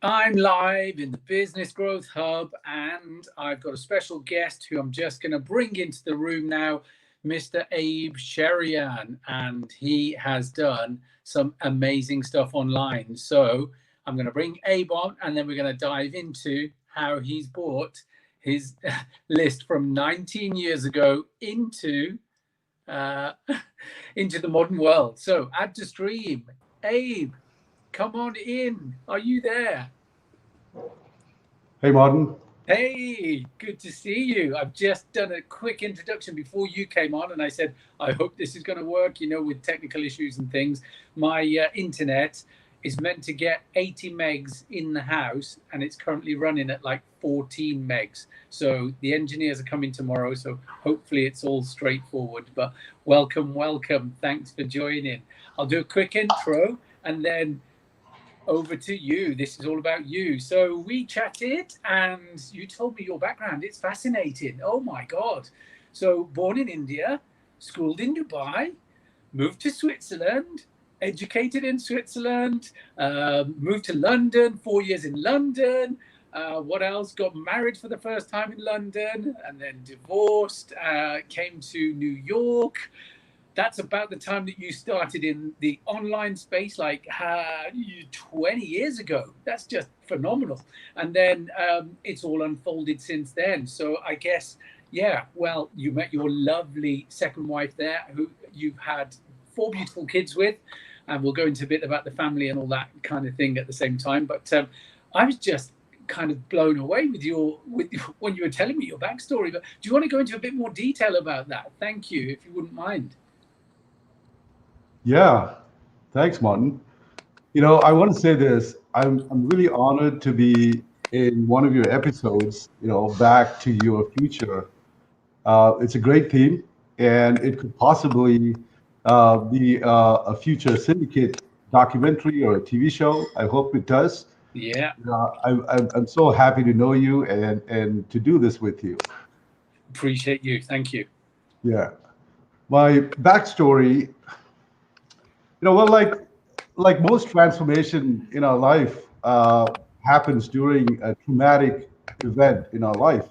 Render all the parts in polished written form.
I'm live in the Business Growth Hub, and I've got a special guest who I'm just going to bring into the room now, Mr. Abe Cherian, and he has done some amazing stuff online. So I'm going to bring Abe on, and then we're going to dive into how he's brought his list from 19 years ago uh, into the modern world. So add to stream, Abe. Come on in. Are you there? Hey, Martin. Hey, good to see you. I've just done a quick introduction before you came on, and I said, I hope this is going to work, with technical issues and things. My internet is meant to get 80 megs in the house, and it's currently running at like 14 megs. So the engineers are coming tomorrow, so hopefully it's all straightforward. But welcome, welcome. Thanks for joining. I'll do a quick intro, and then over to you. This is all about you. So we chatted and you told me your background. It's fascinating. Oh my God. So, born in India, schooled in Dubai, moved to Switzerland, educated in Switzerland, moved to London, 4 years in London. What else? Got married for the first time in London and then divorced, came to New York. That's about the time that you started in the online space, like 20 years ago. That's just phenomenal. And then it's all unfolded since then. So I guess, yeah, well, you met your lovely second wife there, who you've had four beautiful kids with. And we'll go into a bit about the family and all that kind of thing at the same time. But I was just kind of blown away with when you were telling me your backstory. But do you want to go into a bit more detail about that? Thank you, if you wouldn't mind. Yeah, thanks, Martin. I want to say this. I'm really honored to be in one of your episodes, Back to Your Future. It's a great theme, and it could possibly be a future syndicate documentary or a TV show. I hope it does. Yeah. I'm so happy to know you and to do this with you. Appreciate you. Thank you. Yeah. My backstory, well, like most transformation in our life happens during a traumatic event in our life,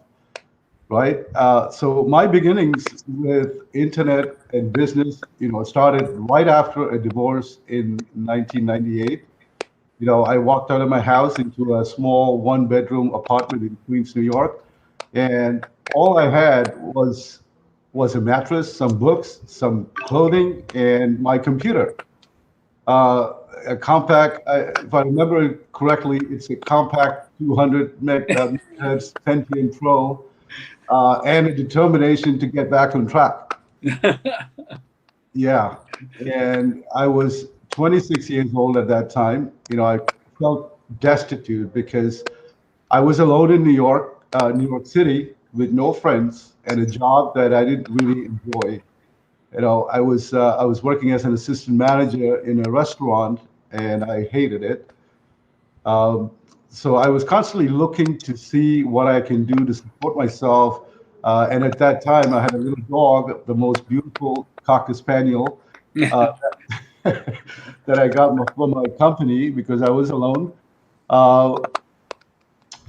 right? So my beginnings with internet and business, started right after a divorce in 1998. I walked out of my house into a small one-bedroom apartment in Queens, New York, and all I had was a mattress, some books, some clothing, and my computer. A compact, if I remember correctly, it's a compact 200 megahertz Pentium Pro, and a determination to get back on track. Yeah, and I was 26 years old at that time. I felt destitute because I was alone in New York City, with no friends and a job that I didn't really enjoy. I was working as an assistant manager in a restaurant, and I hated it. Um, so I was constantly looking to see what I can do to support myself. And at that time, I had a little dog, the most beautiful cocker spaniel, uh, that I got from my company because I was alone. Uh,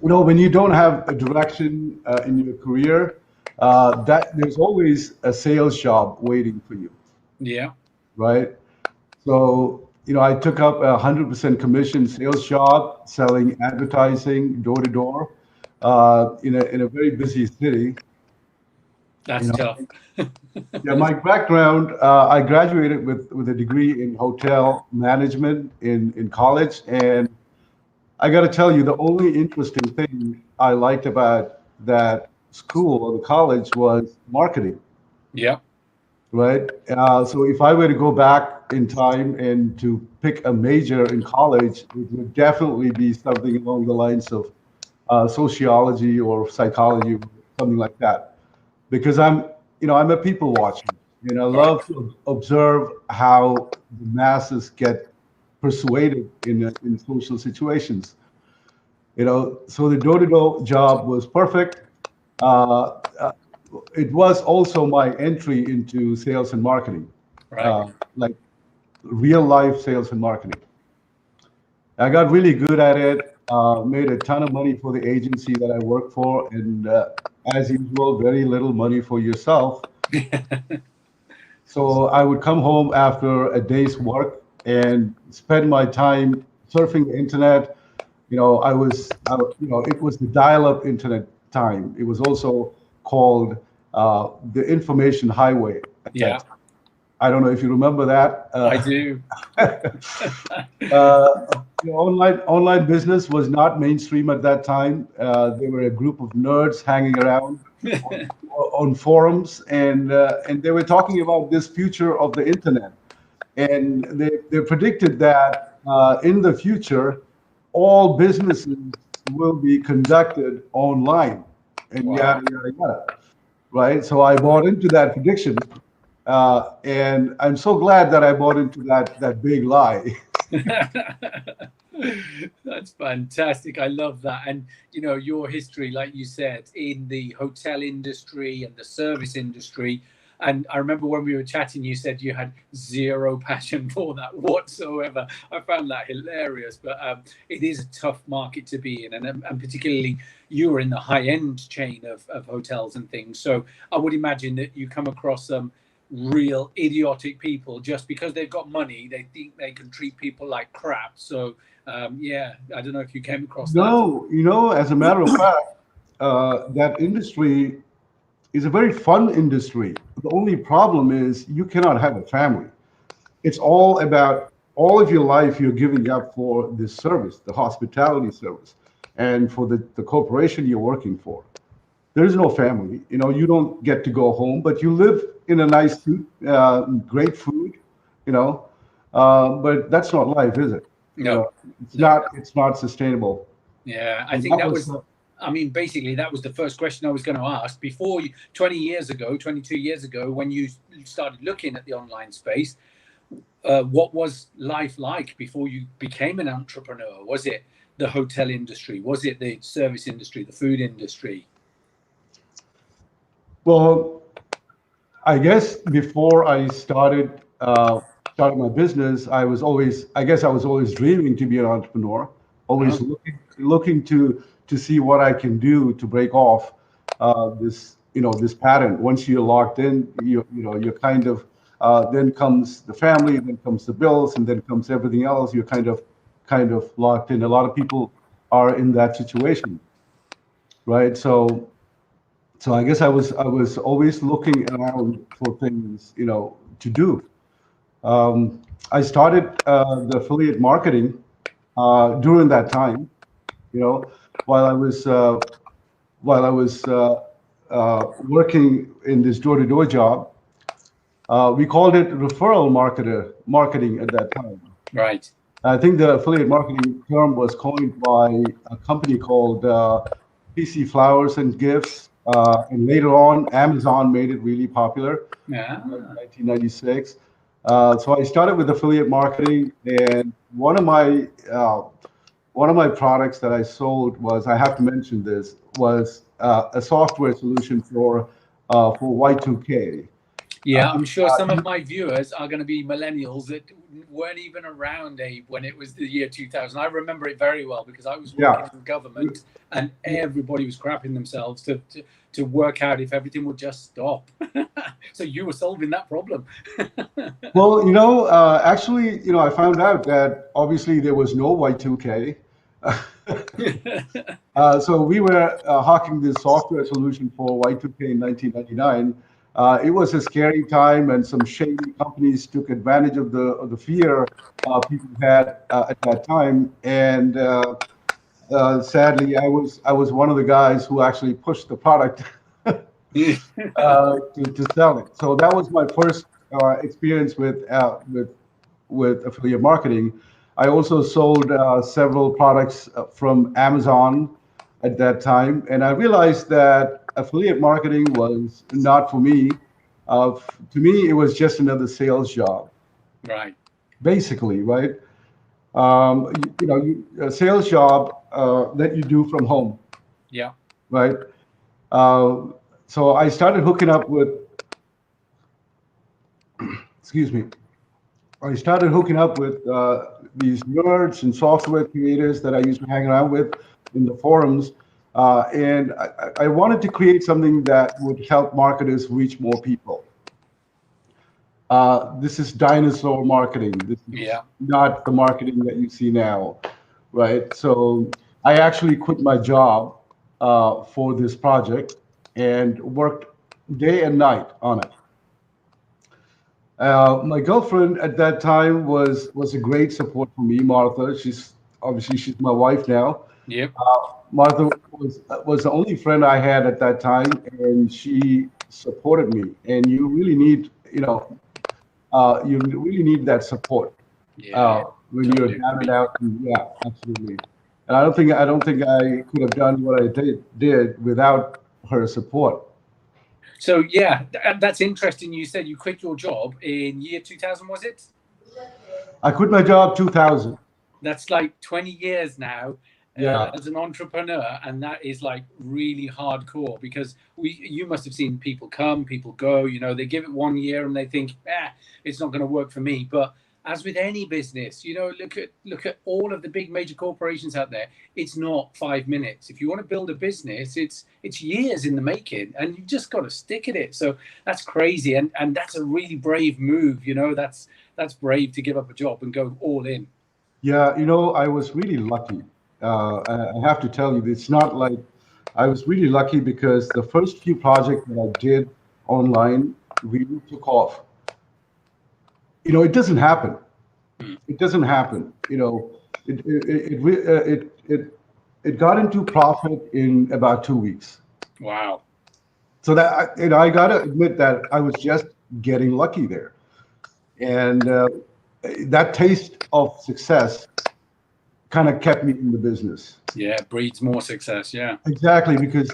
when you don't have a direction in your career, that there's always a sales job waiting for you, Yeah. right? So, I took up 100% commission sales job, selling advertising door to door, in a very busy city. You That's know, tough. yeah, my background, I graduated with a degree in hotel management in college, and I got to tell you, the only interesting thing I liked about that school or the college was marketing, Yeah. right? So if I were to go back in time and to pick a major in college, it would definitely be something along the lines of sociology or psychology, something like that. Because I'm a people watcher, and I All right. love to observe how the masses get persuaded in social situations. So the door-to-door job was perfect. Uh, uh, it was also my entry into sales and marketing, Right. like real life sales and marketing. I got really good at it. made a ton of money for the agency that I worked for, and as usual, very little money for yourself. So I would come home after a day's work and spend my time surfing the internet. It was the dial-up internet time. It was also called the information highway at that Yeah, time. I don't know if you remember that. I do. Online business was not mainstream at that time. There were a group of nerds hanging around on, on forums, and they were talking about this future of the internet. And they predicted that in the future, all businesses will be conducted online, and yada Wow. yada yada. Right? So I bought into that prediction, and I'm so glad that I bought into that big lie. That's fantastic. I love that. And your history, like you said, in the hotel industry and the service industry. And I remember when we were chatting, you said you had zero passion for that whatsoever. I found that hilarious, but it is a tough market to be in. And particularly you were in the high end chain of hotels and things. So I would imagine that you come across some real idiotic people just because they've got money. They think they can treat people like crap. So yeah, I don't know if you came across that. No, as a matter of fact, that industry is a very fun industry. The only problem is you cannot have a family. It's all about all of your life you're giving up for this service, the hospitality service, and for the corporation you're working for. There is no family. You don't get to go home, but you live in a nice suite, great food, you know. But that's not life, is it? You No, know, it's no. not. It's not sustainable. Yeah, I So think that that was was. I mean, basically, that was the first question I was going to ask. Before you, 20 years ago, 22 years ago, when you started looking at the online space, what was life like before you became an entrepreneur? Was it the hotel industry? Was it the service industry, the food industry? well. I guess before I started my business, I guess I was always dreaming to be an entrepreneur, always Oh, looking to see what I can do to break off this pattern. Once you're locked in, you're kind of then comes the family, then comes the bills, and then comes everything else. You're kind of locked in. A lot of people are in that situation, right? So I guess I was always looking around for things, to do. I started the affiliate marketing during that time, you know, while I was working in this door-to-door job. We called it referral marketing at that time. right. I think the affiliate marketing term was coined by a company called PC Flowers and Gifts, and later on, Amazon made it really popular in Ah, 1996. So I started with affiliate marketing, and one of my products that I sold was, I have to mention this, was a software solution for Y2K. Uh, yeah, I'm sure some of my viewers are going to be millennials that weren't even around, Abe, when it was the year 2000. I remember it very well because I was yeah. working in government and everybody was crapping themselves to work out if everything would just stop. So you were solving that problem. Well, actually, I found out that obviously there was no Y2K. So we were hawking this software solution for Y2K in 1999. It was a scary time, and some shady companies took advantage of the fear people had at that time. And sadly, I was one of the guys who actually pushed the product to sell it. So that was my first experience with affiliate marketing. I also sold several products from Amazon at that time, and I realized that affiliate marketing was not for me. To me, it was just another sales job, Right. basically, right? A sales job that you do from home, Yeah. right? Uh, so I started hooking up with, excuse me, I started hooking up with these nerds and software creators that I used to hang around with in the forums. And I wanted to create something that would help marketers reach more people. This is dinosaur marketing. This is Yeah. not the marketing that you see now, right? So I actually quit my job for this project and worked day and night on it. My girlfriend at that time was a great support for me, Martha. She's my wife now. Yep. Martha was the only friend I had at that time, and she supported me. And you really need, you really need that support Yeah. when you're Totally down and agree. out. And yeah, absolutely. And I don't think I could have done what I did without her support. So yeah, that's interesting. You said you quit your job in year 2000, was it? I quit my job 2000. That's like 20 years now Yeah. as an entrepreneur, and that is like really hardcore because you must have seen people come, people go. They give it 1 year and they think, it's not going to work for me. But as with any business, look at all of the big major corporations out there. It's not 5 minutes. If you want to build a business, it's years in the making, and you just got to stick at it. So that's crazy, and that's a really brave move. That's brave to give up a job and go all in. Yeah, I was really lucky. I have to tell you, it's not like I was really lucky because the first few projects that I did online really took off. It doesn't happen. It doesn't happen. It got into profit in about 2 weeks. Wow. So I got to admit that I was just getting lucky there, and that taste of success kind of kept me in the business. Yeah, breeds more success. Yeah. Exactly, because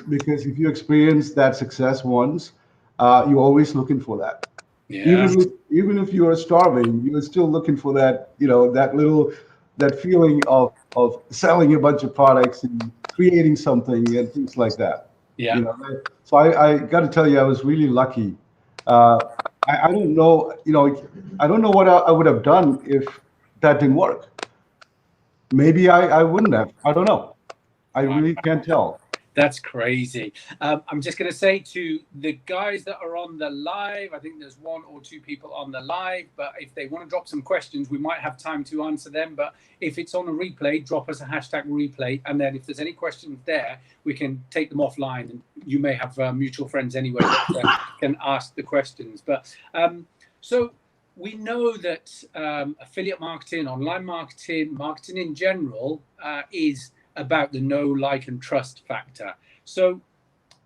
if you experience that success once, you're always looking for that. Yeah. Even if you are starving, you're still looking for that, that feeling of selling a bunch of products and creating something and things like that. Yeah. So I got to tell you, I was really lucky. Uh, I don't know, I don't know what I would have done if that didn't work. Maybe I wouldn't have. I don't know. I Wow. really can't tell. That's crazy. I'm just going to say to the guys that are on the live, I think there's one or two people on the live, but if they want to drop some questions, we might have time to answer them. But if it's on a replay, drop us a hashtag replay. And then if there's any questions there, we can take them offline. And you may have mutual friends anyway that can ask the questions. But so we know that affiliate marketing, online marketing, marketing in general is about the know, like, and trust factor. So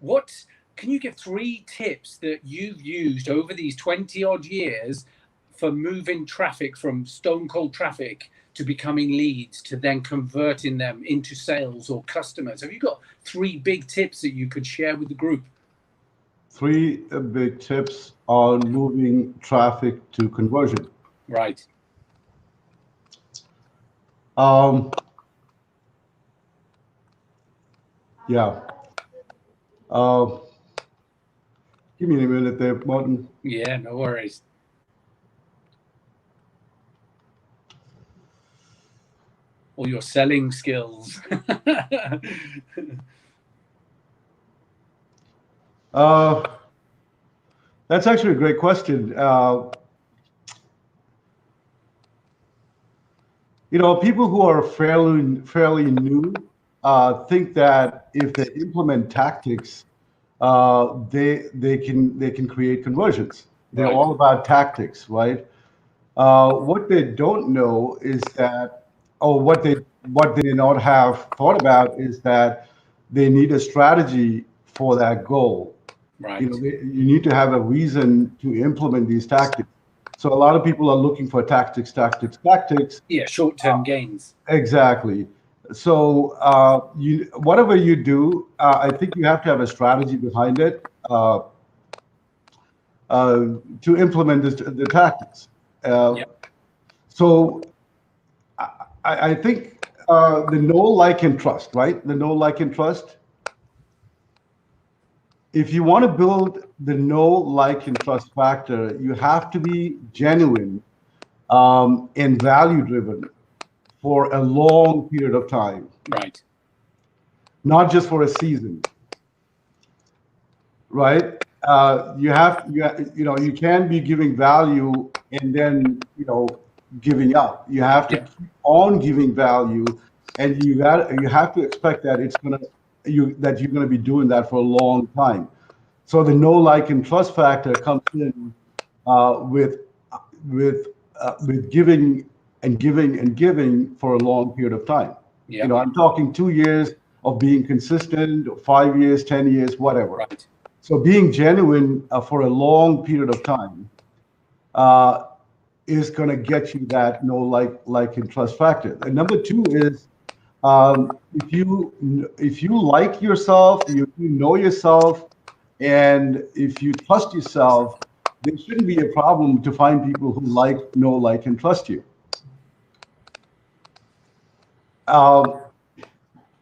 what can you give 3 tips that you've used over these 20 odd years for moving traffic from stone cold traffic to becoming leads to then converting them into sales or customers? Have you got 3 big tips that you could share with the group? 3 big tips on moving traffic to conversion. Right. Um, yeah. Uh, Give me a minute there, Martin. Yeah, no worries. All your selling skills. That's actually a great question. People who are fairly new think that if they implement tactics, they can create conversions. They're Right. all about tactics, right? What they don't know is that, or what they not have thought about is that they need a strategy for that goal. Right. You need to have a reason to implement these tactics. So a lot of people are looking for tactics, tactics, tactics. Yeah, short-term gains. Exactly. So whatever you do, I think you have to have a strategy behind it to implement the tactics. Uh, Yeah. so I think the know, like, and trust, right? The know, like, and trust. If you want to build the know, like, and trust factor, you have to be genuine and value driven for a long period of time, Right. not just for a season, right? You can be giving value and then giving up. You have to Yeah. keep on giving value, and you have to expect that you're gonna be doing that for a long time. So the know, like, and trust factor comes in with giving and giving and giving for a long period of time. Yeah. I'm talking 2 years of being consistent, 5 years, 10 years, whatever. Right. So being genuine for a long period of time uh, is going to get you that know, like, and trust factor. And number two is if you like yourself, you know yourself, and if you trust yourself, there shouldn't be a problem to find people who know, like, and trust you. Um,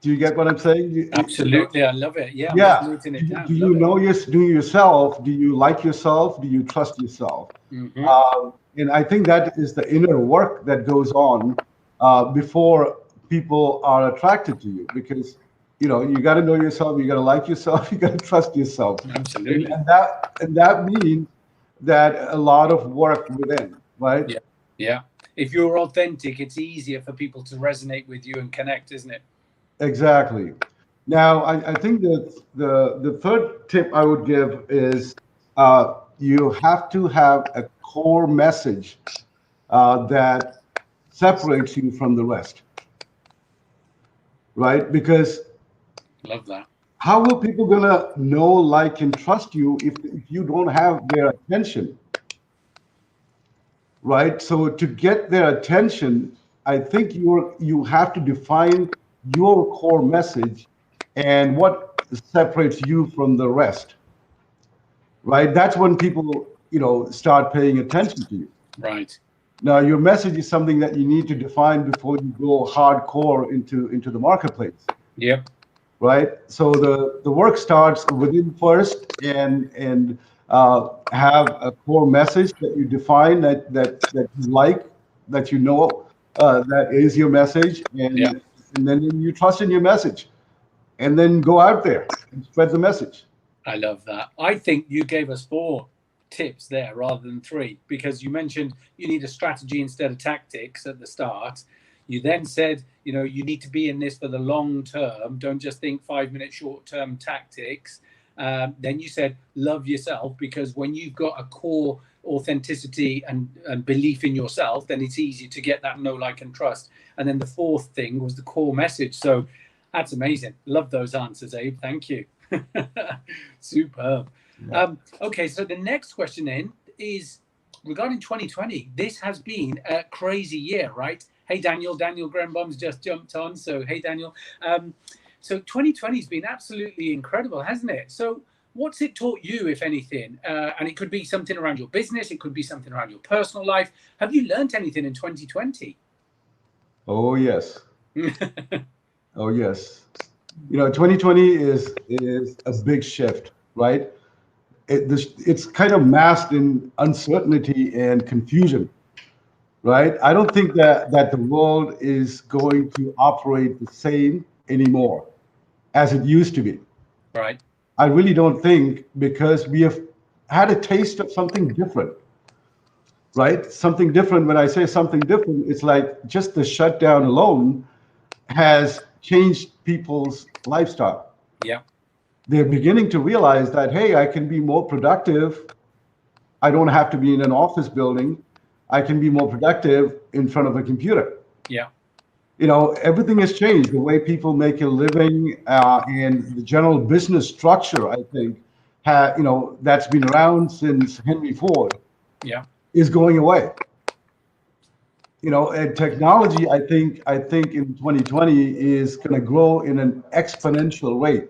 do you get what I'm saying? Absolutely. I love it. Yeah. I'm just Yeah. noting it down. Do you know yourself? Do you like yourself? Do you trust yourself? And I think that is the inner work that goes on before people are attracted to you, because you got to know yourself, you got to like yourself, you got to trust yourself, Absolutely. and that means that a lot of work within, right? Yeah. Yeah. If you're authentic, it's easier for people to resonate with you and connect, isn't it? Exactly. Now, I think that the third tip I would give is you have to have a core message that separates you from the rest, right? Because Love that. how will people gonna know, like, and trust you if you don't have their attention, right? So to get their attention, I think you have to define your core message and what separates you from the rest, right? That's when people, start paying attention to you. Right. Now, your message is something that you need to define before you go hardcore into the marketplace, Yep. right? So the work starts within first, and have a core message that you define, that you like, that that is your message, Yeah. and then you trust in your message, and then go out there and spread the message. I love that. I think you gave us 4 tips there rather than 3, because you mentioned you need a strategy instead of tactics at the start. You then said, you need to be in this for the long term. Don't just think 5-minute short term tactics. Then you said, love yourself, because when you've got a core authenticity and belief in yourself, then it's easy to get that know, like, and trust. And then the 4th thing was the core message. So that's amazing. Love those answers, Abe. Thank you. Superb. Okay, so the next question then is regarding 2020. This has been a crazy year, right? Hey, Daniel Grenbaum's just jumped on. So, hey, Daniel. So 2020 has been absolutely incredible, hasn't it? So what's it taught you, if anything? And it could be something around your business. It could be something around your personal life. Have you learned anything in 2020? Oh, yes. Oh, yes. 2020 is a big shift, right? It's kind of masked in uncertainty and confusion, right? I don't think that the world is going to operate the same anymore as it used to be. Right. I really don't think, because we have had a taste of something different, right? Something different. When I say something different, it's like just the shutdown alone has changed people's lifestyle. Yeah. They're beginning to realize that, hey, I can be more productive. I don't have to be in an office building. I can be more productive in front of a computer. Yeah. Everything has changed. The way people make a living and the general business structure, I think, that's been around since Henry Ford, Yeah. is going away. And technology, I think in 2020 is going to grow in an exponential rate.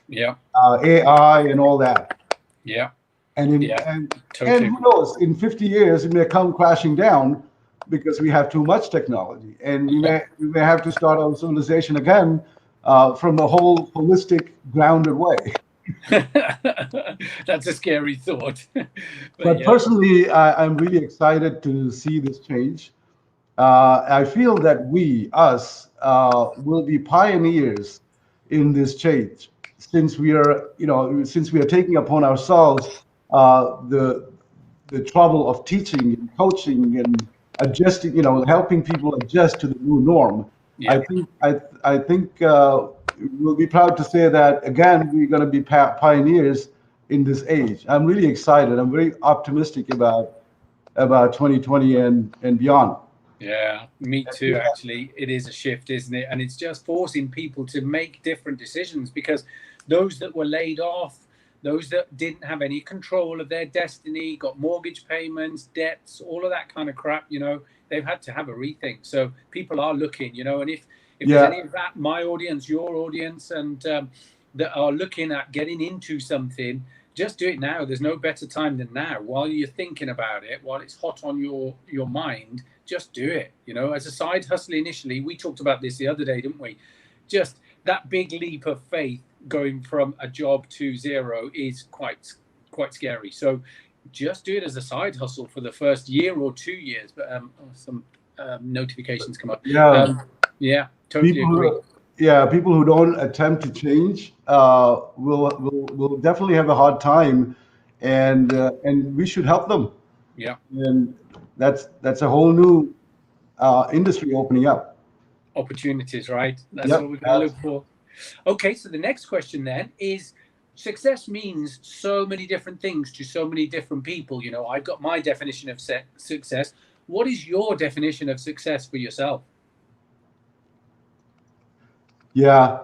Yeah. AI and all that. Yeah. And Totally. who knows, in 50 years, it may come crashing down because we have too much technology, and we may have to start our civilization again from a whole holistic, grounded way. That's a scary thought. But Yeah. personally, I'm really excited to see this change. I feel that us, will be pioneers in this change, since we are, since we are taking upon ourselves the trouble of teaching and coaching and adjusting, helping people adjust to the new norm. Yeah. I think we'll be proud to say that again. We're going to be pioneers in this age. I'm really excited. I'm very optimistic about 2020 and beyond. Yeah, me too, actually. It is a shift, isn't it? And it's just forcing people to make different decisions, because those that were laid off, those that didn't have any control of their destiny, got mortgage payments, debts, all of that kind of crap, they've had to have a rethink. So people are looking, and if there's Yeah, any of that, my audience, your audience, and that are looking at getting into something, just do it now. There's no better time than now. While you're thinking about it, while it's hot on your mind, just do it. As a side hustle initially, we talked about this the other day, didn't we? Just that big leap of faith going from a job to zero is quite scary. So just do it as a side hustle for the first year or 2 years. But some notifications come up. yeah. Yeah, totally People agree. who, yeah, people who don't attempt to change will definitely have a hard time, and we should help them. Yeah. And that's a whole new industry opening up. Opportunities, right? That's what Yep. we're going to look for. Okay, so the next question then is, success means so many different things to so many different people. I've got my definition of success. What is your definition of success for yourself? Yeah.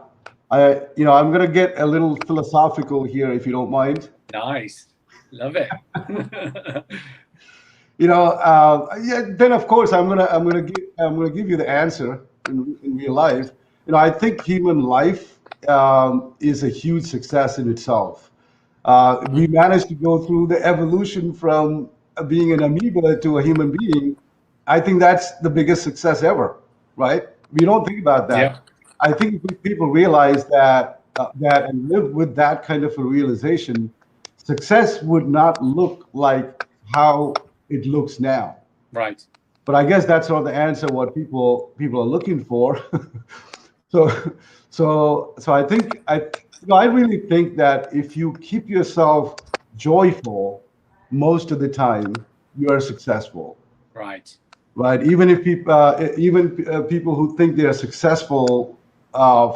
I'm gonna get a little philosophical here, if you don't mind. Nice. Love it. Yeah. Then of course I'm gonna give you the answer in real life. I think human life is a huge success in itself. We managed to go through the evolution from being an amoeba to a human being. I think that's the biggest success ever, right? We don't think about Yeah. that. I think if people realize that and live with that kind of a realization, success would not look like how it looks now. Right. But I guess that's not the answer what people are looking for. So, so I really think that if you keep yourself joyful most of the time, you are successful, Right. right? Even people who think they are successful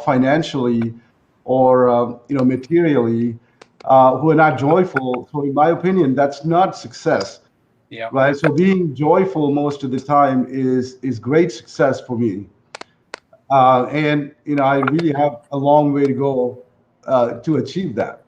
financially or materially, who are not joyful. So, in my opinion, that's not success, Yeah. right? So, being joyful most of the time is great success for me. And I really have a long way to go to achieve that.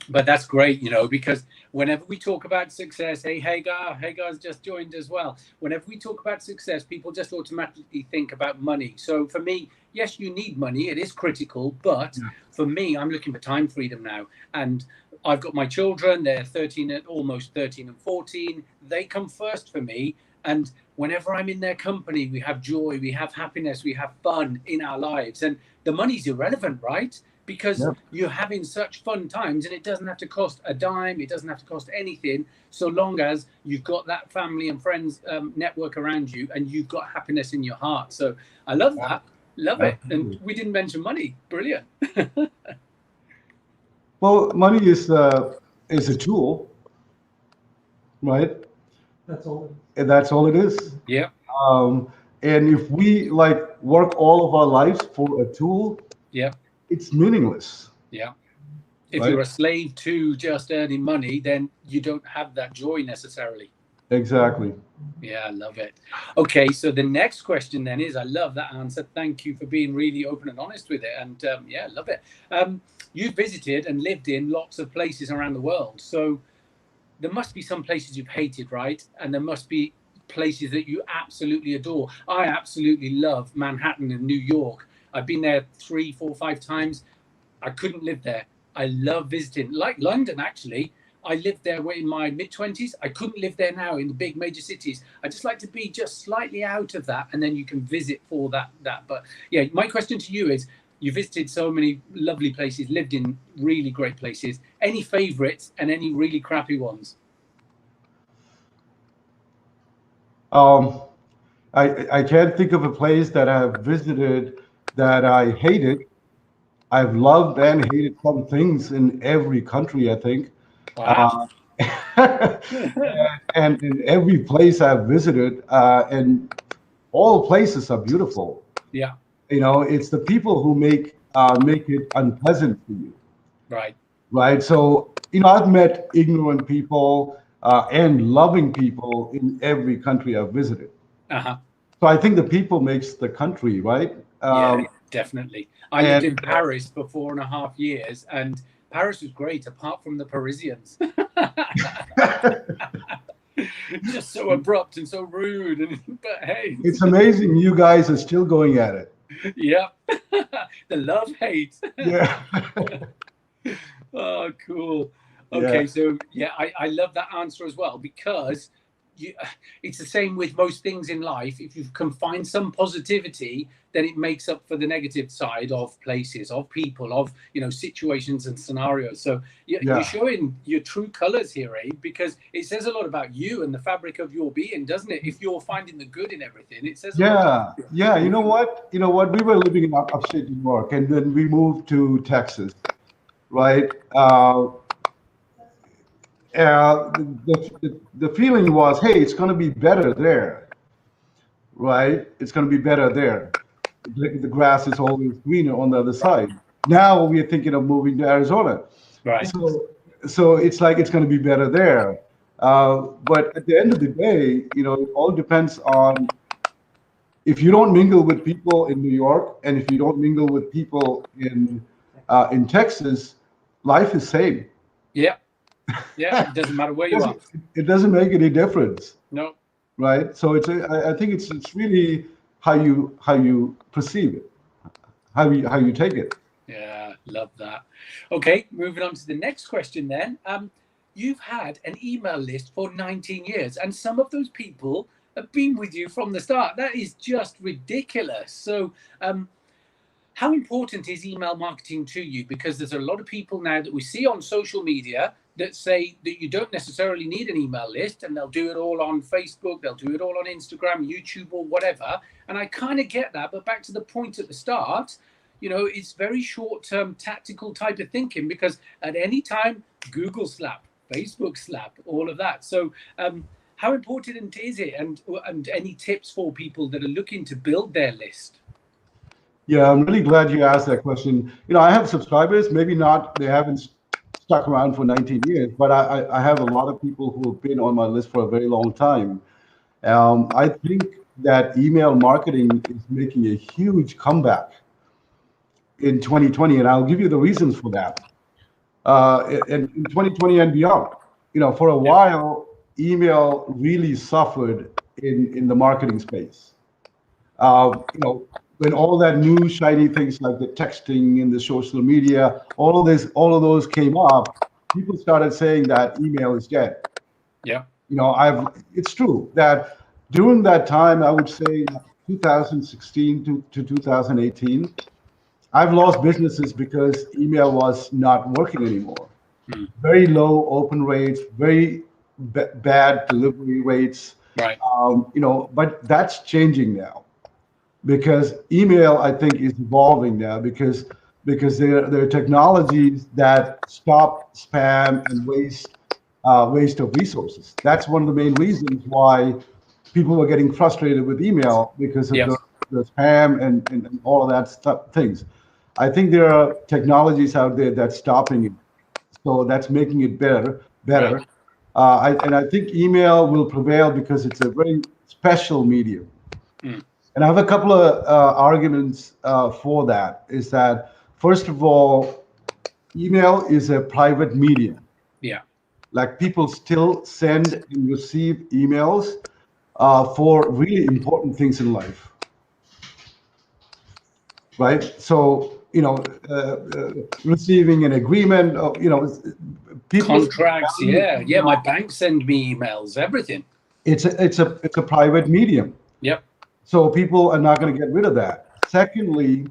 But that's great, because whenever we talk about success, hey guys, just joined as well. Whenever we talk about success, people just automatically think about money. So for me, yes, you need money, it is critical, but Yeah. for me, I'm looking for time freedom now. And I've got my children, they're 13 and almost 13 and 14. They come first for me. And whenever I'm in their company, we have joy, we have happiness, we have fun in our lives. And the money's irrelevant, right? Because Yeah. you're having such fun times, and it doesn't have to cost a dime, it doesn't have to cost anything, so long as you've got that family and friends network around you, and you've got happiness in your heart. So I love that. Love it. And Absolutely. we didn't mention money. Brilliant. Well, money is a tool, right? And that's all it is. Yeah. Um, and if we like work all of our lives for a tool, Yeah. it's meaningless, Yeah. If right? you're a slave to just earning money, then you don't have that joy necessarily. Exactly. Yeah, I love it. Okay, so the next question then is, I love that answer. Thank you for being really open and honest with it. And yeah, love it. You've visited and lived in lots of places around the world. So there must be some places you've hated, right? And there must be places that you absolutely adore. I absolutely love Manhattan and New York. I've been there 3, 4, 5 times. I couldn't live there. I love visiting, like London, actually. I lived there in my mid-20s. I couldn't live there now in the big major cities. I just like to be just slightly out of that, and then you can visit for that. But yeah, my question to you is, You visited so many lovely places, lived in really great places. Any favorites and any really crappy ones? Um, I can't think of a place that I've visited that I hated. I've loved and hated some things in every country, I think. Wow. Uh, and in every place I've visited, and all places are beautiful. Yeah. You know, it's the people who make it unpleasant for you, Right. right? So, you know, I've met ignorant people and loving people in every country I've visited. Uh-huh. So I think the people makes the country, right? Yeah, definitely. I lived And in Paris for 4.5 years, and Paris was great, apart from the Parisians. Just so abrupt and so rude. And but hey, it's amazing you guys are still going at it. yeah, the love hate. Yeah. Oh, cool. Yeah. Okay, so yeah, I love that answer as well because you, it's the same with most things in life. If you can find some positivity, then it makes up for the negative side of places, of people, of situations and scenarios. So you're Yeah. showing your true colors here, Abe, because it says a lot about you and the fabric of your being, doesn't it? If you're finding the good in everything, it says a lot Yeah. about you. Yeah. You know what? You know what? We were living in upstate New York, and then we moved to Texas, right? The feeling was, hey, it's going to be better there, right? It's going to be better there. The grass is always greener on the other side. Now we are thinking of moving to Arizona. Right. So it's like it's going to be better there. But at the end of the day, you know, it all depends on if you don't mingle with people in New York and if you don't mingle with people in Texas, life is same. Yeah. Yeah. It doesn't matter where you are. It doesn't make any difference, No. right? So I think it's really how you perceive it, how you take it. Yeah, love that. Okay, moving on to the next question then. You've had an email list for 19 years, and some of those people have been with you from the start. That is just ridiculous. So, how important is email marketing to you? Because there's a lot of people now that we see on social media that say that you don't necessarily need an email list, and they'll do it all on Facebook, they'll do it all on Instagram, YouTube, or whatever. And I kind of get that, but back to the point at the start, it's very short-term tactical type of thinking, because at any time, Google slap, Facebook slap, all of that. So how important is it? And any tips for people that are looking to build their list? Yeah, I'm really glad you asked that question. You know, I have subscribers, maybe not, they haven't stuck around for 19 years, but I have a lot of people who have been on my list for a very long time. I think that email marketing is making a huge comeback in 2020, and I'll give you the reasons for that. In 2020 and beyond, you know, for a while, email really suffered in the marketing space. You know, when all that new shiny things like the texting and the social media, all of those came up, people started saying that email is dead. Yeah. You know, it's true that during that time, I would say 2016 to 2018, I've lost businesses because email was not working anymore. Mm. Very low open rates, very bad delivery rates. Right. You know, but that's changing now because email, I think, is evolving now because there are technologies that stop spam and waste of resources. That's one of the main reasons why people were getting frustrated with email because of Yes. the spam and all of that stuff things. I think there are technologies out there that's stopping it, so that's making it better. Right. And I think email will prevail because it's a very special medium. Mm. And I have a couple of arguments for that. Is that first of all, email is a private medium. Yeah. Like people still send and receive emails for really important things in life, right? So you know, receiving an agreement, you know, people Contracts. value Yeah. Yeah. My bank send me emails, everything. it's a private medium. Yep. So people are not going to get rid of that. Secondly,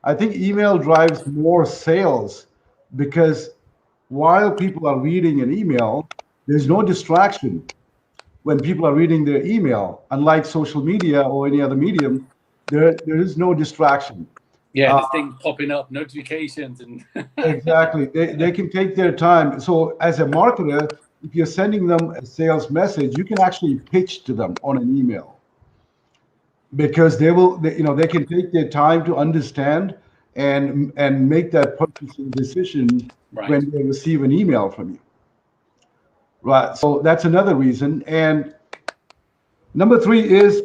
I think email drives more sales because while people are reading an email, there's no distraction when people are reading their email. Unlike social media or any other medium, there is no distraction. Yeah, Uh, the things popping up, notifications, and exactly. They can take their time. So as a marketer, if you're sending them a sales message, you can actually pitch to them on an email because they can take their time to understand and make that purchasing decision right. when they receive an email from you. Right. So that's another reason. And number three is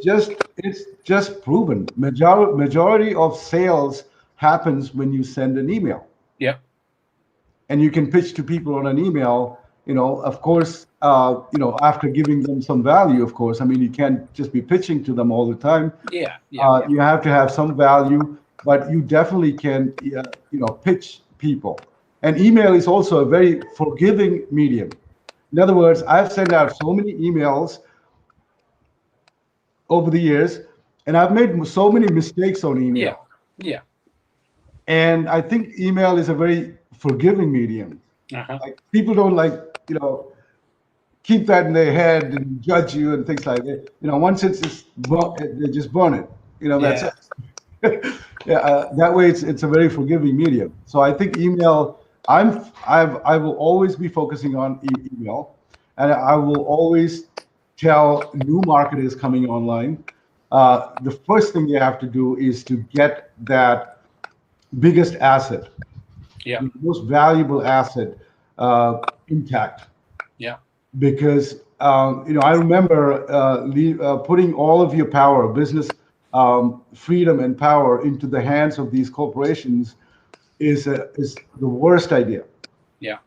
it's just proven. Majority of sales happens when you send an email, Yeah, and you can pitch to people on an email. Of course, after giving them some value. Of course, I mean you can't just be pitching to them all the time. yeah, yeah, You have to have some value, but you definitely can, pitch people. And email is also a very forgiving medium. In other words, I've sent out so many emails over the years, and I've made so many mistakes on yeah, email. yeah. And I think email is a very forgiving medium. Uh-huh. Like people don't keep that in their head and judge you and things like that. Once it's just they just burn it. That's Yeah, it. Yeah, that way it's a very forgiving medium. So I think email. I will always be focusing on email, and I will always tell new marketers coming online. The first thing you have to do is to get that biggest asset, yeah, the most valuable asset, intact. yeah, Because I remember putting all of your power, business freedom and power into the hands of these corporations is the worst idea. yeah.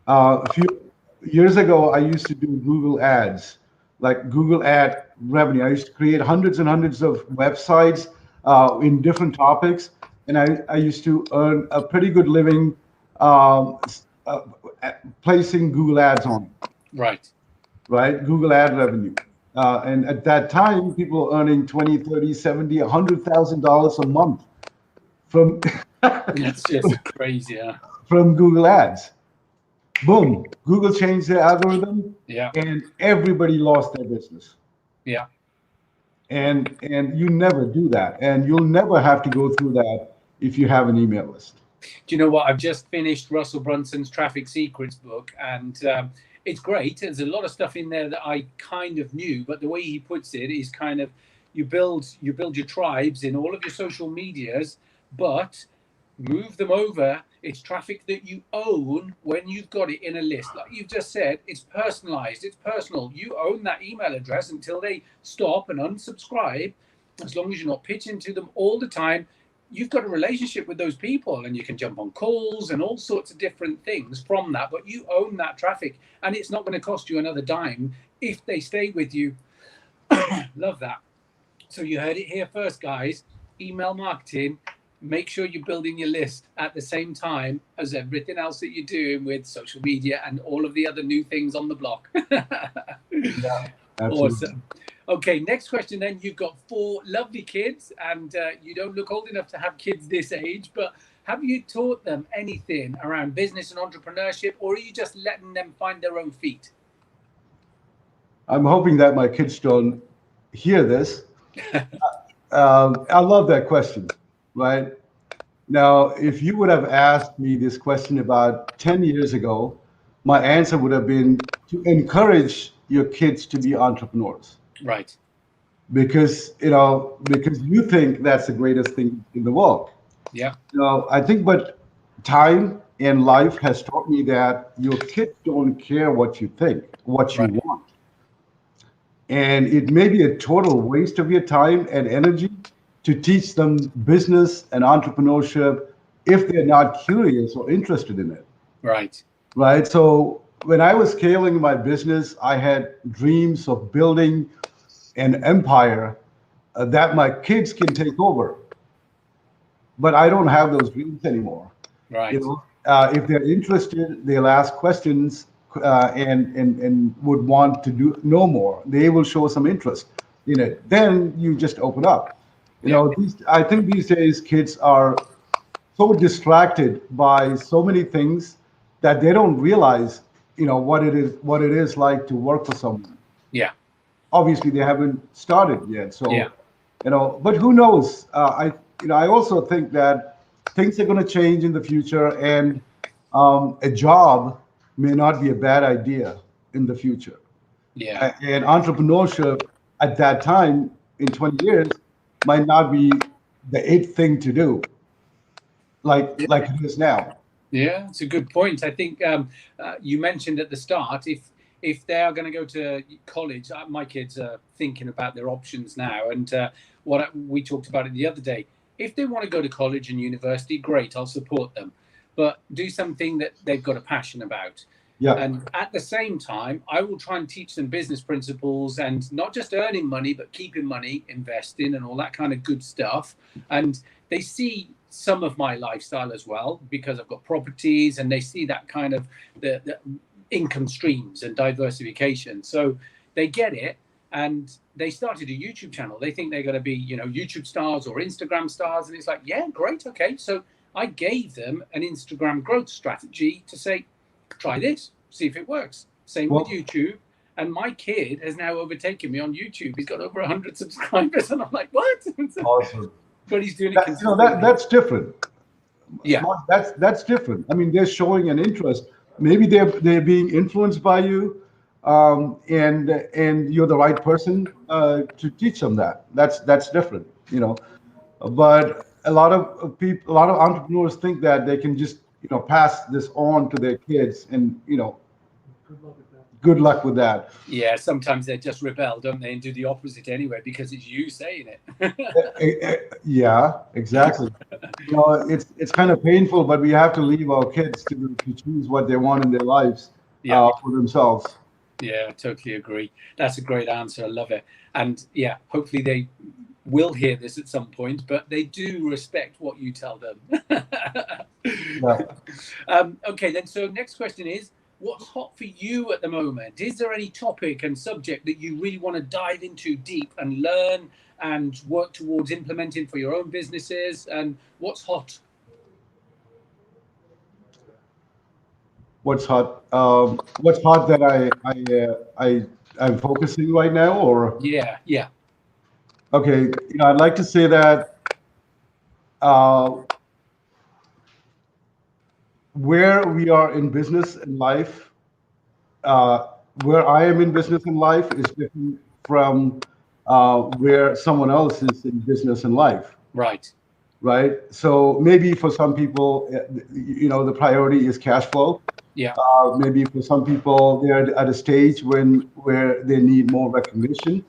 A few years ago, I used to do Google ads, like Google ad revenue. I used to create hundreds and hundreds of websites in different topics, and I used to earn a pretty good living um, uh, placing Google ads on, Right. right? Google ad revenue. And at that time, people were earning 20, 30, 70, $100,000 a month from That's just crazy. Yeah, from Google ads. Boom, Google changed their algorithm yeah, and everybody lost their business. yeah. And you never do that. And you'll never have to go through that if you have an email list. Do you know what? I've just finished Russell Brunson's Traffic Secrets book, and it's great. There's a lot of stuff in there that I kind of knew, but the way he puts it is kind of you build your tribes in all of your social medias, but move them over. It's traffic that you own when you've got it in a list. Like you've just said, it's personalized, it's personal. You own that email address until they stop and unsubscribe. As long as you're not pitching to them all the time, you've got a relationship with those people and you can jump on calls and all sorts of different things from that. But you own that traffic and it's not going to cost you another dime if they stay with you. Love that. So you heard it here first, guys. Email marketing. Make sure you're building your list at the same time as everything else that you're doing with social media and all of the other new things on the block. Yeah, absolutely. Awesome. Okay, next question then. You've got four lovely kids, and you don't look old enough to have kids this age, but have you taught them anything around business and entrepreneurship, or are you just letting them find their own feet? I'm hoping that my kids don't hear this. I love that question, right? Now, if you would have asked me this question about 10 years ago, my answer would have been to encourage your kids to be entrepreneurs Right. because you think that's the greatest thing in the world. Yeah. I think, but time and life has taught me that your kids don't care what you think, what you Right. want. And it may be a total waste of your time and energy to teach them business and entrepreneurship if they're not curious or interested in it. Right. Right. So when I was scaling my business, I had dreams of building an empire that my kids can take over. But I don't have those dreams anymore. Right. If they're interested, they'll ask questions and would want to know more. They will show some interest in it. Then you just open up. Yeah. I think these days kids are so distracted by so many things that they don't realize, what it is like to work for someone. Yeah. Obviously, they haven't started yet. Yeah. So, but who knows? I also think that things are going to change in the future, and a job may not be a bad idea in the future. Yeah. And entrepreneurship at that time in 20 years might not be the it thing to do like it is now. Yeah, it's a good point. I think you mentioned at the start, if they are going to go to college, my kids are thinking about their options now, and we talked about it the other day. If they want to go to college and university, great, I'll support them, but do something that they've got a passion about. Yeah. And at the same time, I will try and teach them business principles and not just earning money, but keeping money, investing, and all that kind of good stuff. And they see some of my lifestyle as well because I've got properties, and they see that kind of the income streams and diversification. So they get it, and they started a YouTube channel. They think they're going to be, YouTube stars or Instagram stars, and it's like, yeah, great, okay. So I gave them an Instagram growth strategy to say, try this, see if it works. Same with YouTube. And my kid has now overtaken me on YouTube. He's got over 100 subscribers, and I'm like, what? Awesome. But he's doing it consistently. That's different. Yeah. That's different. I mean, they're showing an interest. Maybe they're being influenced by you, and you're the right person to teach them that. That's different, But a lot of people, a lot of entrepreneurs think that they can just pass this on to their kids, and good luck with that. Yeah, sometimes they just rebel, don't they, and do the opposite anyway because it's you saying it. Yeah, exactly. It's kind of painful, but we have to leave our kids to choose what they want in their lives for themselves. Yeah, I totally agree. That's a great answer. I love it. And yeah, hopefully they will hear this at some point, but they do respect what you tell them. Okay, then. So next question is, what's hot for you at the moment? Is there any topic and subject that you really want to dive into deep and learn and work towards implementing for your own businesses? And what's hot? What's hot? What's hot that I'm focusing right now, or? Yeah. Okay, I'd like to say that where we are in business and life, where I am in business and life is different from where someone else is in business and life. Right. Right. So maybe for some people, the priority is cash flow. Yeah. Maybe for some people, they're at a stage where they need more recognition.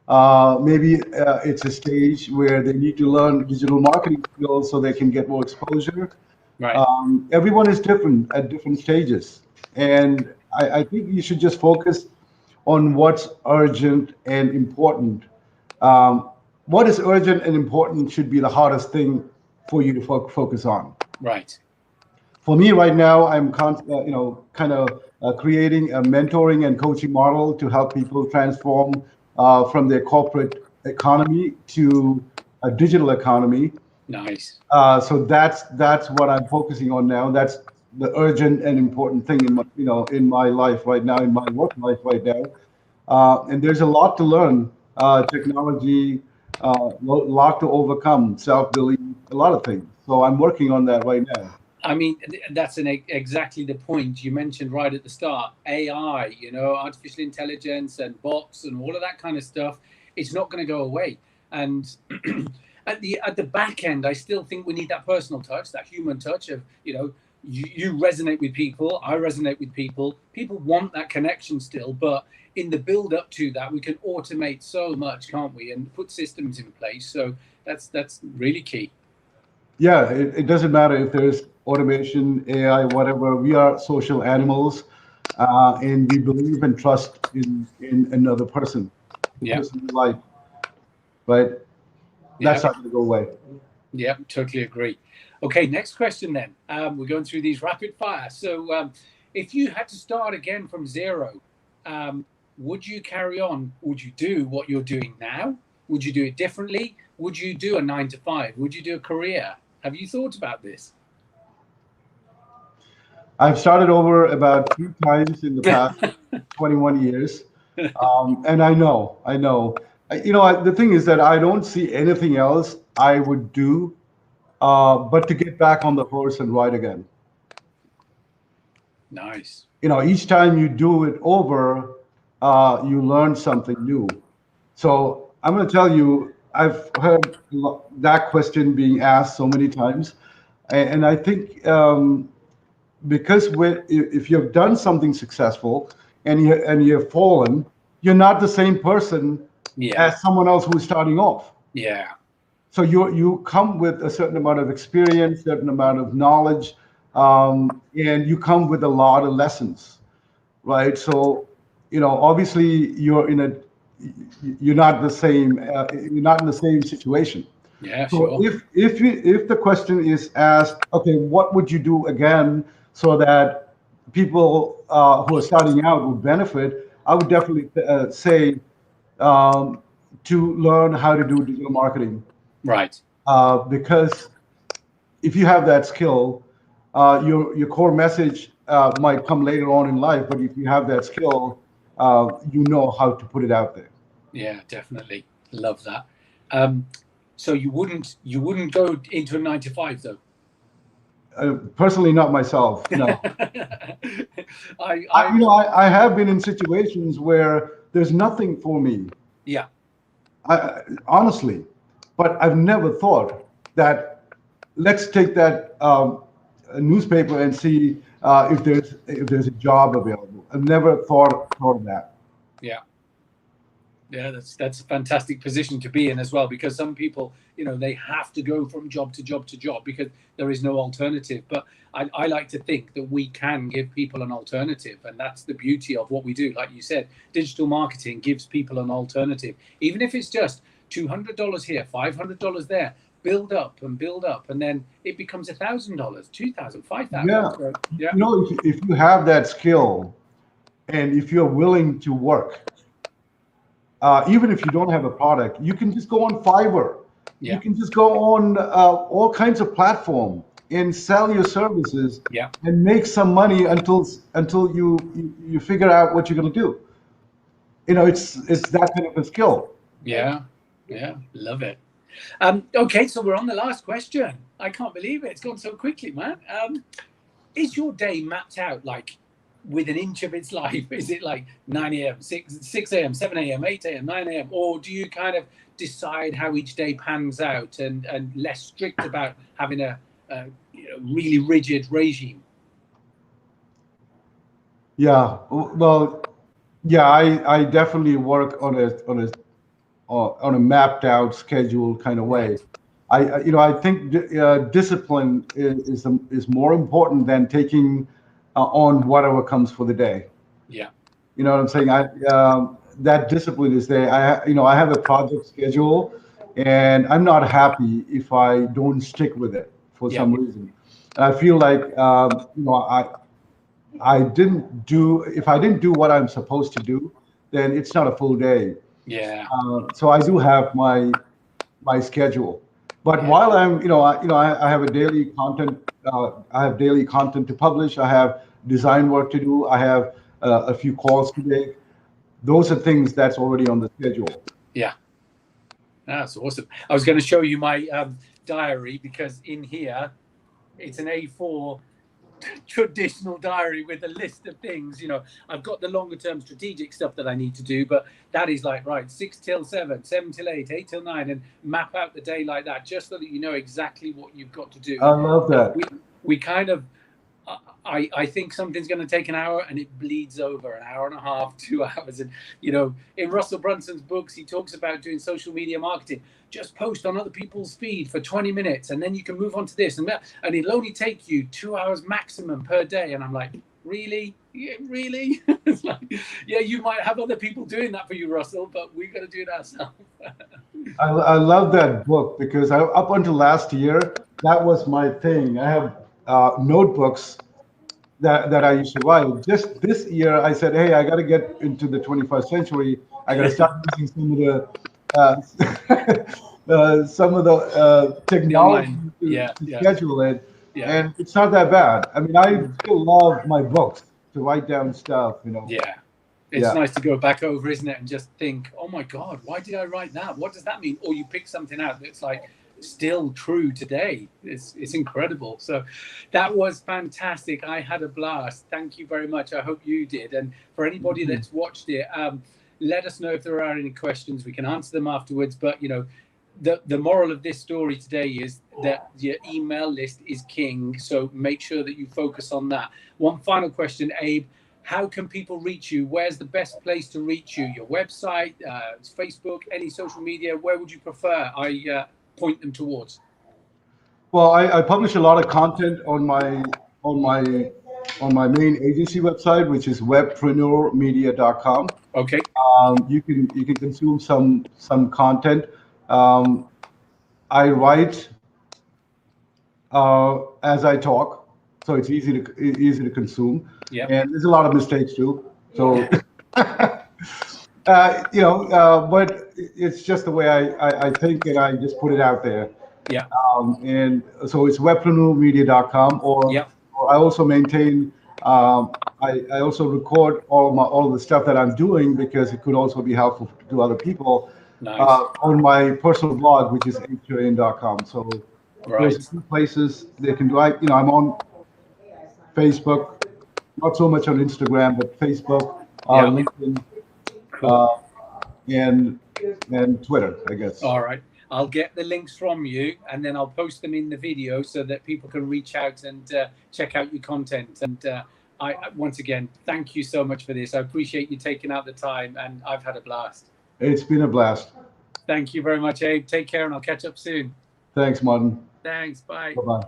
Maybe it's a stage where they need to learn digital marketing skills so they can get more exposure. Right. Everyone is different at different stages. And I think you should just focus on what's urgent and important. What is urgent and important should be the hardest thing for you to focus on. Right. For me right now, I'm kind of creating a mentoring and coaching model to help people transform from their corporate economy to a digital economy. Nice. So that's what I'm focusing on now. That's the urgent and important thing in my life right now, in my work life right now. And there's a lot to learn, technology, lot to overcome, self-belief, a lot of things. So I'm working on that right now. I mean, that's exactly the point you mentioned right at the start. AI, artificial intelligence and bots and all of that kind of stuff, it's not going to go away. And at the back end, I still think we need that personal touch, that human touch of, you resonate with people, I resonate with people. People want that connection still, but in the build up to that, we can automate so much, can't we? And put systems in place. So that's really key. Yeah, it doesn't matter if there's automation, AI, whatever. We are social animals, and we believe and trust in another person, the person we like, right? That's not going to go away. Yeah, totally agree. Okay, next question then. We're going through these rapid fire. So if you had to start again from zero, would you carry on? Would you do what you're doing now? Would you do it differently? Would you do a 9 to 5? Would you do a career? Have you thought about this? I've started over about 3 times in the past 21 years. And I know. The thing is that I don't see anything else I would do but to get back on the horse and ride again. Nice. Each time you do it over, you learn something new. So I'm going to tell you, I've heard that question being asked so many times, and I think because if you've done something successful and you've fallen, you're not the same person Yeah. as someone else who's starting off. Yeah. So you come with a certain amount of experience, certain amount of knowledge, and you come with a lot of lessons, right? So obviously you're not the same. You're not in the same situation. Yeah, So sure. if the question is asked, okay, what would you do again so that people who are starting out would benefit? I would definitely say um, to learn how to do digital marketing, Right. because if you have that skill, your core message might come later on in life. But if you have that skill, you know how to put it out there. Yeah, definitely. Love that. So you wouldn't go into a 9 to 5 though? Personally, not myself. No. I'm I have been in situations where there's nothing for me, yeah. honestly, but I've never thought that let's take that newspaper and see if there's a job available. I've never thought of that. Yeah. Yeah, that's a fantastic position to be in as well, because some people, they have to go from job to job to job because there is no alternative. But I like to think that we can give people an alternative, and that's the beauty of what we do. Like you said, digital marketing gives people an alternative, even if it's just $200 here, $500 there. Build up, and then it becomes $1,000, 2,000, 5,000. Yeah, So, yeah, if you have that skill and if you're willing to work, even if you don't have a product, you can just go on Fiverr. You yeah, can just go on all kinds of platform and sell your services yeah. and make some money until you figure out what you're going to do. It's that kind of a skill. Yeah, yeah, love it. Okay, so we're on the last question. I can't believe it. It's gone so quickly, man. Is your day mapped out like with an inch of its life? Is it like 9 a.m., 6 a.m., 7 a.m., 8 a.m., 9 a.m.? Or do you kind of decide how each day pans out and less strict about having a really rigid regime? Yeah. Well, yeah, I definitely work on a mapped out schedule kind of way. Right. I think discipline is more important than taking on whatever comes for the day. Yeah. You know what I'm saying? That discipline is there. I have a project schedule, and I'm not happy if I don't stick with it for Yeah. some reason. And I feel like I didn't do if I didn't do what I'm supposed to do, then it's not a full day. Yeah. So I do have my schedule. But Yeah. while I'm, I have a daily content. I have daily content to publish. I have design work to do. I have a few calls to make. Those are things that's already on the schedule. Yeah. That's awesome. I was going to show you my diary, because in here it's an A4 traditional diary with a list of things. I've got the longer term strategic stuff that I need to do, but that is like, right, 6 till 7, 7 till 8, 8 till 9, and map out the day like that, just so that you know exactly what you've got to do. I love that. We kind of, I think something's going to take an hour and it bleeds over an hour and a half, 2 hours. And, in Russell Brunson's books, he talks about doing social media marketing. Just post on other people's feed for 20 minutes and then you can move on to this and that. And it'll only take you 2 hours maximum per day. And I'm like, really? Yeah, really? It's like, yeah, you might have other people doing that for you, Russell, but we've got to do it ourselves. I love that book because up until last year, that was my thing. I have notebooks that I used to write. Just this year, I said, hey, I got to get into the 21st century. I got to start using some of the some of the technology online. to Yeah. schedule it, Yeah. and it's not that bad. I mean, I still love my books to write down stuff. Yeah. It's Yeah. nice to go back over, isn't it? And just think, oh my God, why did I write that? What does that mean? Or you pick something out that's like still true today. It's incredible. So that was fantastic. I had a blast. Thank you very much. I hope you did. And for anybody that's watched it, let us know if there are any questions. We can answer them afterwards. But the moral of this story today is that your email list is king. So make sure that you focus on that. One final question, Abe. How can people reach you? Where's the best place to reach you? Your website, Facebook, any social media? Where would you prefer I point them towards? Well, I publish a lot of content on my main agency website, which is webpreneurmedia.com. Okay. You can consume some content. I write as I talk, so it's easy to consume. Yeah. And there's a lot of mistakes too. So, but it's just the way I think, and I just put it out there. Yeah. And so it's webpreneurmedia.com, or I also maintain. I also record all of the stuff that I'm doing because it could also be helpful to other people. Nice. On my personal blog, which is cherian.com. So those are two places they can do. I'm on Facebook, not so much on Instagram, but Facebook, LinkedIn, and Twitter, I guess. All right. I'll get the links from you, and then I'll post them in the video so that people can reach out and check out your content. And I once again, thank you so much for this. I appreciate you taking out the time, and I've had a blast. It's been a blast. Thank you very much, Abe. Take care, and I'll catch up soon. Thanks, Martin. Thanks. Bye. Bye-bye.